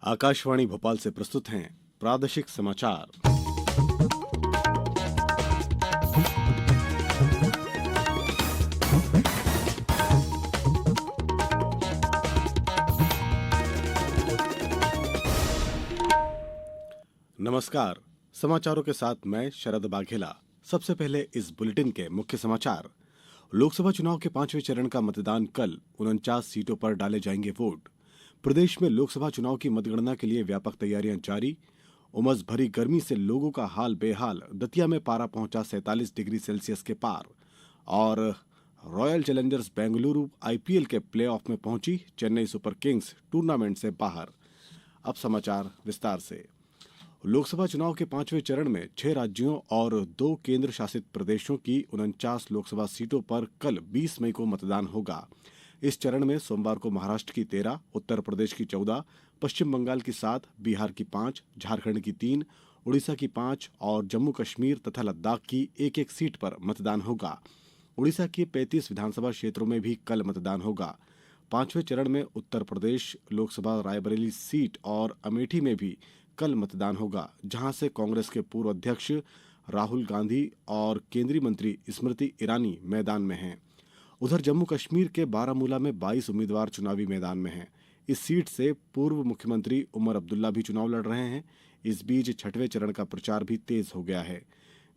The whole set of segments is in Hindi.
आकाशवाणी भोपाल से प्रस्तुत हैं प्रादेशिक समाचार। नमस्कार। समाचारों के साथ मैं शरद बाघेला। सबसे पहले इस बुलेटिन के मुख्य समाचार। लोकसभा चुनाव के 5वें चरण का मतदान कल 49 सीटों पर डाले जाएंगे वोट। प्रदेश में लोकसभा चुनाव की मतगणना के लिए व्यापक तैयारियां जारी। उमस भरी गर्मी से लोगों का हाल बेहाल। दतिया में पारा पहुंचा 47 डिग्री सेल्सियस के पार। और रॉयल चैलेंजर्स बेंगलुरु आईपीएल के प्लेऑफ में पहुंची। चेन्नई सुपर किंग्स टूर्नामेंट से बाहर। अब समाचार विस्तार से। लोकसभा चुनाव के 5वें चरण में 6 राज्यों और 2 केंद्र शासित प्रदेशों की 49 लोकसभा सीटों पर कल 20 मई को मतदान होगा। इस चरण में सोमवार को महाराष्ट्र की 13, उत्तर प्रदेश की 14, पश्चिम बंगाल की 7, बिहार की 5, झारखंड की 3, उड़ीसा की 5 और जम्मू कश्मीर तथा लद्दाख की एक सीट पर मतदान होगा। उड़ीसा के 35 विधानसभा क्षेत्रों में भी कल मतदान होगा। 5वें चरण में उत्तर प्रदेश लोकसभा रायबरेली सीट और अमेठी में भी कल मतदान होगा, जहां से कांग्रेस के पूर्व अध्यक्ष राहुल गांधी और केंद्रीय मंत्री स्मृति ईरानी मैदान में हैं। उधर जम्मू कश्मीर के बारामूला में 22 उम्मीदवार चुनावी मैदान में हैं। इस सीट से पूर्व मुख्यमंत्री उमर अब्दुल्ला भी चुनाव लड़ रहे हैं। इस बीच 6वें चरण का प्रचार भी तेज हो गया है।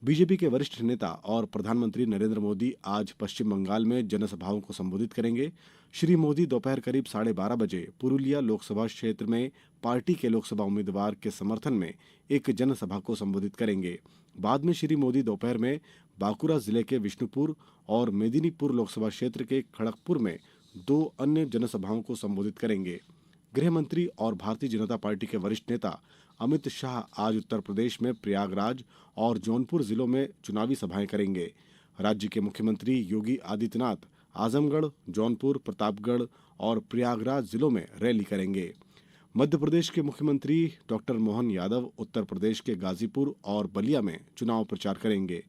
बीजेपी के वरिष्ठ नेता और प्रधानमंत्री नरेंद्र मोदी आज पश्चिम बंगाल में जनसभाओं को संबोधित करेंगे। श्री मोदी दोपहर करीब 12:30 बजे पुरुलिया लोकसभा क्षेत्र में पार्टी के लोकसभा उम्मीदवार के समर्थन में एक जनसभा को संबोधित करेंगे। बाद में श्री मोदी दोपहर में बांकुरा जिले के विष्णुपुर और मेदिनीपुर लोकसभा क्षेत्र के खड़गपुर में 2 अन्य जनसभाओं को संबोधित करेंगे। गृह मंत्री और भारतीय जनता पार्टी के वरिष्ठ नेता अमित शाह आज उत्तर प्रदेश में प्रयागराज और जौनपुर जिलों में चुनावी सभाएं करेंगे। राज्य के मुख्यमंत्री योगी आदित्यनाथ आजमगढ़, जौनपुर, प्रतापगढ़ और प्रयागराज जिलों में रैली करेंगे। मध्य प्रदेश के मुख्यमंत्री डॉक्टर मोहन यादव उत्तर प्रदेश के गाजीपुर और बलिया में चुनाव प्रचार करेंगे।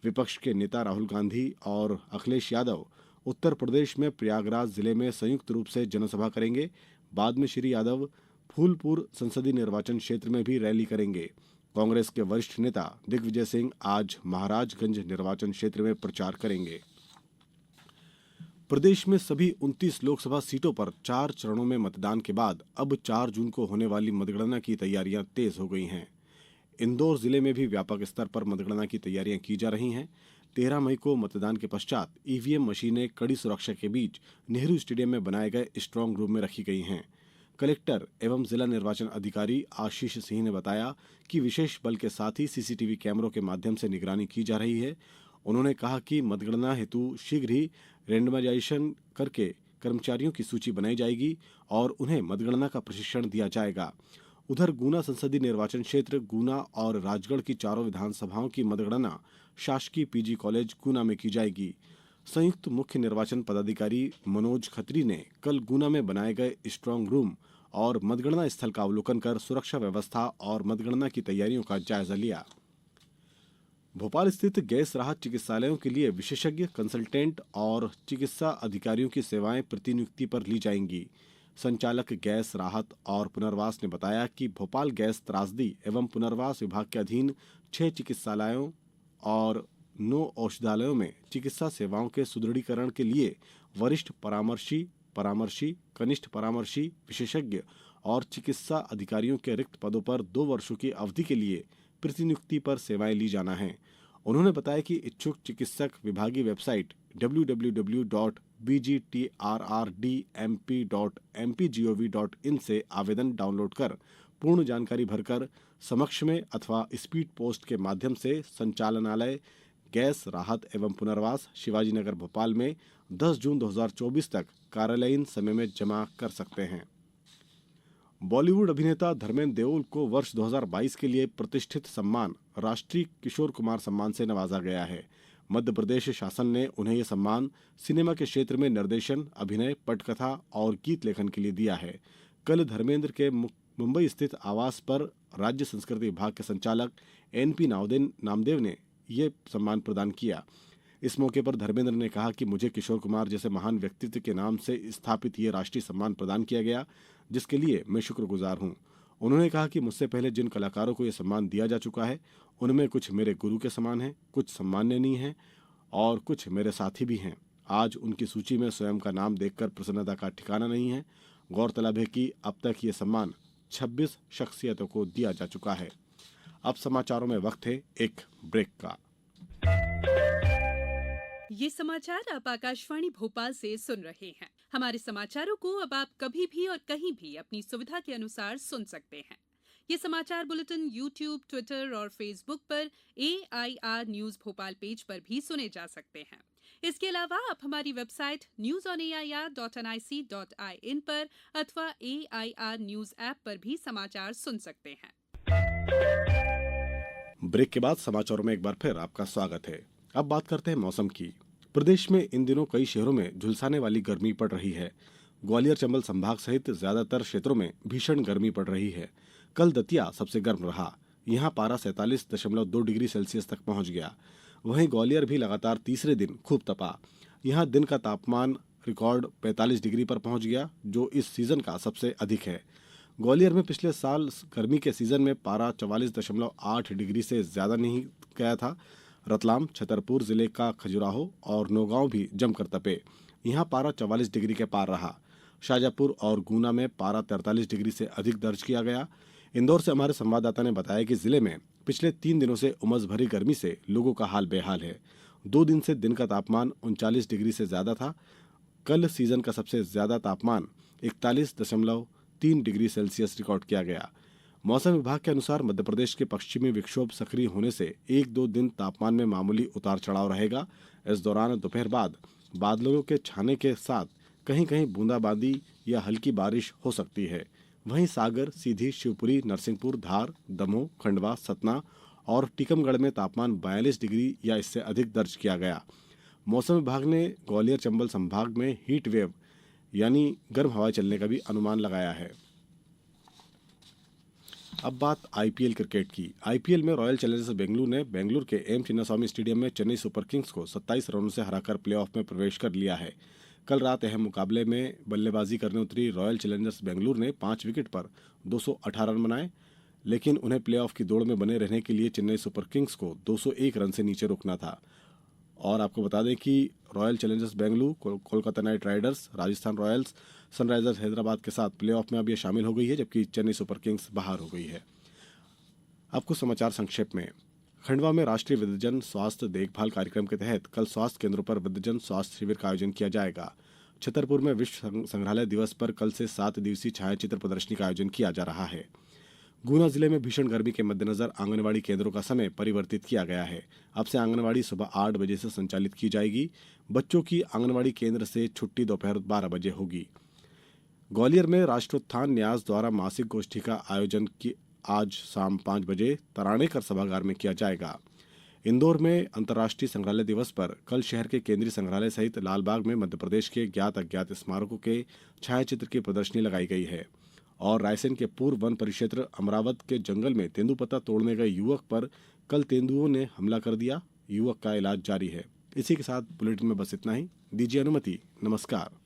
विपक्ष के नेता राहुल गांधी और अखिलेश यादव उत्तर प्रदेश में प्रयागराज जिले में संयुक्त रूप से जनसभा करेंगे। बाद में श्री यादव फूलपुर संसदीय निर्वाचन क्षेत्र में भी रैली करेंगे। कांग्रेस के वरिष्ठ नेता दिग्विजय सिंह आज महाराजगंज निर्वाचन क्षेत्र में प्रचार करेंगे। प्रदेश में सभी 29 लोकसभा सीटों पर 4 चरणों में मतदान के बाद अब 4 जून को होने वाली मतगणना की तैयारियां तेज हो गई हैं। इंदौर जिले में भी व्यापक स्तर पर मतगणना की तैयारियां की जा रही हैं। 13 मई को मतदान के पश्चात ईवीएम मशीनें कड़ी सुरक्षा के बीच नेहरू स्टेडियम में बनाए गए स्ट्रांग रूम में रखी गई हैं। कलेक्टर एवं जिला निर्वाचन अधिकारी आशीष सिंह ने बताया कि विशेष बल के साथ ही सीसीटीवी कैमरों के माध्यम से निगरानी की जा रही है। उन्होंने कहा कि मतगणना हेतु शीघ्र ही रैंडमाइजेशन करके कर्मचारियों की सूची बनाई जाएगी और उन्हें मतगणना का प्रशिक्षण दिया जाएगा। उधर गुना संसदीय निर्वाचन क्षेत्र गुना और राजगढ़ की चारों विधानसभाओं की मतगणना शासकीय पीजी कॉलेज गुना में की जाएगी। संयुक्त मुख्य निर्वाचन पदाधिकारी मनोज खत्री ने कल गुना में बनाए गए स्ट्रांग रूम और मतगणना स्थल का अवलोकन कर सुरक्षा व्यवस्था और मतगणना की तैयारियों का जायजा लिया। भोपाल स्थित गैस राहत चिकित्सालयों के लिए विशेषज्ञ कंसल्टेंट और चिकित्सा अधिकारियों की सेवाएं प्रतिनियुक्ति पर ली जाएंगी। संचालक गैस राहत और पुनर्वास ने बताया कि भोपाल गैस त्रासदी एवं पुनर्वास विभाग के अधीन 6 चिकित्सालयों और 9 औषधालयों में चिकित्सा सेवाओं के सुदृढ़ीकरण के लिए वरिष्ठ परामर्शी, कनिष्ठ परामर्शी, विशेषज्ञ और चिकित्सा अधिकारियों के रिक्त पदों पर 2 वर्षों की अवधि के लिए प्रतिनियुक्ति पर सेवाएं ली जाना है। उन्होंने बताया कि इच्छुक चिकित्सक विभागीय वेबसाइट www.bgtrrdmp.mpgov.in से आवेदन डाउनलोड कर पूर्ण जानकारी भरकर समक्ष में अथवा स्पीड पोस्ट के माध्यम से संचालनालय गैस राहत एवं पुनर्वास शिवाजीनगर भोपाल में 10 जून 2024 तक कार्यालयीन समय में जमा कर सकते हैं। बॉलीवुड अभिनेता धर्मेंद्र देओल को वर्ष 2022 के लिए प्रतिष्ठित सम्मान राष्ट्रीय किशोर कुमार सम्मान से नवाजा गया है। मध्य प्रदेश शासन ने उन्हें यह सम्मान सिनेमा के क्षेत्र में निर्देशन, अभिनय, पटकथा और गीत लेखन के लिए दिया है। कल धर्मेंद्र के मुंबई स्थित आवास पर राज्य संस्कृति विभाग के संचालक एनपी नामदेव ने यह सम्मान प्रदान किया। इस मौके पर धर्मेंद्र ने कहा कि मुझे किशोर कुमार जैसे महान व्यक्तित्व के नाम से स्थापित ये राष्ट्रीय सम्मान प्रदान किया गया, जिसके लिए मैं शुक्रगुजार हूं। उन्होंने कहा कि मुझसे पहले जिन कलाकारों को यह सम्मान दिया जा चुका है उनमें कुछ मेरे गुरु के समान हैं, कुछ सम्माननीय हैं और कुछ मेरे साथी भी हैं। आज उनकी सूची में स्वयं का नाम देखकर प्रसन्नता का ठिकाना नहीं है। गौरतलब है कि अब तक ये सम्मान 26 शख्सियतों को दिया जा चुका है। अब समाचारों में वक्त है एक ब्रेक का। ये समाचार आप आकाशवाणी भोपाल से सुन रहे हैं। हमारे समाचारों को अब आप कभी भी और कहीं भी अपनी सुविधा के अनुसार सुन सकते हैं। ये समाचार बुलेटिन YouTube, ट्विटर और फेसबुक पर AIR न्यूज भोपाल पेज पर भी सुने जा सकते हैं। इसके अलावा आप हमारी वेबसाइट newsonair.nic.in पर अथवा AIR न्यूज ऐप पर भी समाचार सुन सकते हैं। ब्रेक के बाद समाचारों में एक बार फिर आपका स्वागत है। अब बात करते हैं मौसम की। प्रदेश में इन दिनों कई शहरों में झुलसाने वाली गर्मी पड़ रही है। ग्वालियर चंबल संभाग सहित ज्यादातर क्षेत्रों में भीषण गर्मी पड़ रही है। कल दतिया सबसे गर्म रहा। यहां पारा 47.2 डिग्री सेल्सियस तक पहुंच गया। वहीं ग्वालियर भी लगातार तीसरे दिन खूब तपा। यहां दिन का तापमान रिकॉर्ड 45 डिग्री पर पहुंच गया, जो इस सीजन का सबसे अधिक है। ग्वालियर में पिछले साल गर्मी के सीजन में पारा 44.8 डिग्री से ज्यादा नहीं गया था। रतलाम, छतरपुर जिले का खजुराहो और नौगांव भी जमकर तपे। यहां पारा 44 डिग्री के पार रहा। शाजापुर और गुना में पारा 43 डिग्री से अधिक दर्ज किया गया। इंदौर से हमारे संवाददाता ने बताया कि जिले में पिछले 3 दिनों से उमस भरी गर्मी से लोगों का हाल बेहाल है। 2 दिन से दिन का तापमान 39 डिग्री से ज्यादा था। कल सीजन का सबसे ज्यादा तापमान 41.3 डिग्री सेल्सियस रिकॉर्ड किया गया। मौसम विभाग के अनुसार मध्य प्रदेश के पश्चिमी विक्षोभ सक्रिय होने से 1-2 दिन तापमान में मामूली उतार चढ़ाव रहेगा। इस दौरान दोपहर बाद बादलों के छाने के साथ कहीं कहीं बूंदाबांदी या हल्की बारिश हो सकती है। वहीं सागर, सीधी, शिवपुरी, नरसिंहपुर, धार, दमोह, खंडवा, सतना और टीकमगढ़ में तापमान 42 डिग्री या इससे अधिक दर्ज किया गया। मौसम विभाग ने ग्वालियर चंबल संभाग में हीट वेव यानी गर्म हवाएं चलने का भी अनुमान लगाया है। अब बात आईपीएल क्रिकेट की। आईपीएल में रॉयल चैलेंजर्स बेंगलुरु ने बेंगलुरु के एम चिन्नास्वामी स्टेडियम में चेन्नई सुपर किंग्स को 27 रनों से हराकर प्लेऑफ में प्रवेश कर लिया है। कल रात अहम मुकाबले में बल्लेबाजी करने उतरी रॉयल चैलेंजर्स बेंगलुरु ने 5 विकेट पर 218 रन बनाए, लेकिन उन्हें प्लेऑफ की दौड़ में बने रहने के लिए चेन्नई सुपर किंग्स को 201 रन से नीचे रोकना था। और आपको बता दें कि royal Challengers Bengaluru, Kolkata night Riders, Rajasthan Royals, Sunrisers Hyderabad के साथ प्लेऑफ में अब ये शामिल हो गई है, जबकि चेन्नई सुपर किंग्स बाहर हो गई है। अब कुछ समाचार संक्षेप में। खंडवा में राष्ट्रीय वृद्धजन स्वास्थ्य देखभाल कार्यक्रम के तहत कल स्वास्थ्य केंद्रों पर वृद्धजन स्वास्थ्य शिविर का आयोजन किया जाएगा। छतरपुर में विश्व संग्रहालय दिवस पर कल से 7 दिवसीय छायाचित्र प्रदर्शनी का आयोजन किया जा रहा है। गुना जिले में भीषण गर्मी के मद्देनजर आंगनबाड़ी केंद्रों का समय परिवर्तित किया गया है। अब से आंगनबाड़ी सुबह 8 बजे से संचालित की जाएगी। बच्चों की आंगनबाड़ी केंद्र से छुट्टी दोपहर 12 बजे होगी। ग्वालियर में राष्ट्रोत्थान न्यास द्वारा मासिक गोष्ठी का आयोजन आज शाम 5 बजे तराणेकर सभागार में किया जाएगा। इंदौर में अंतर्राष्ट्रीय संग्रहालय दिवस पर कल शहर के केंद्रीय संग्रहालय सहित लालबाग में मध्य प्रदेश के ज्ञात अज्ञात स्मारकों के छायाचित्र की प्रदर्शनी लगाई गई है। और रायसेन के पूर्व वन परिक्षेत्र अमरावत के जंगल में तेंदुपत्ता तोड़ने गए युवक पर कल तेंदुओं ने हमला कर दिया। युवक का इलाज जारी है। इसी के साथ बुलेटिन में बस इतना ही। दीजिए अनुमति। नमस्कार।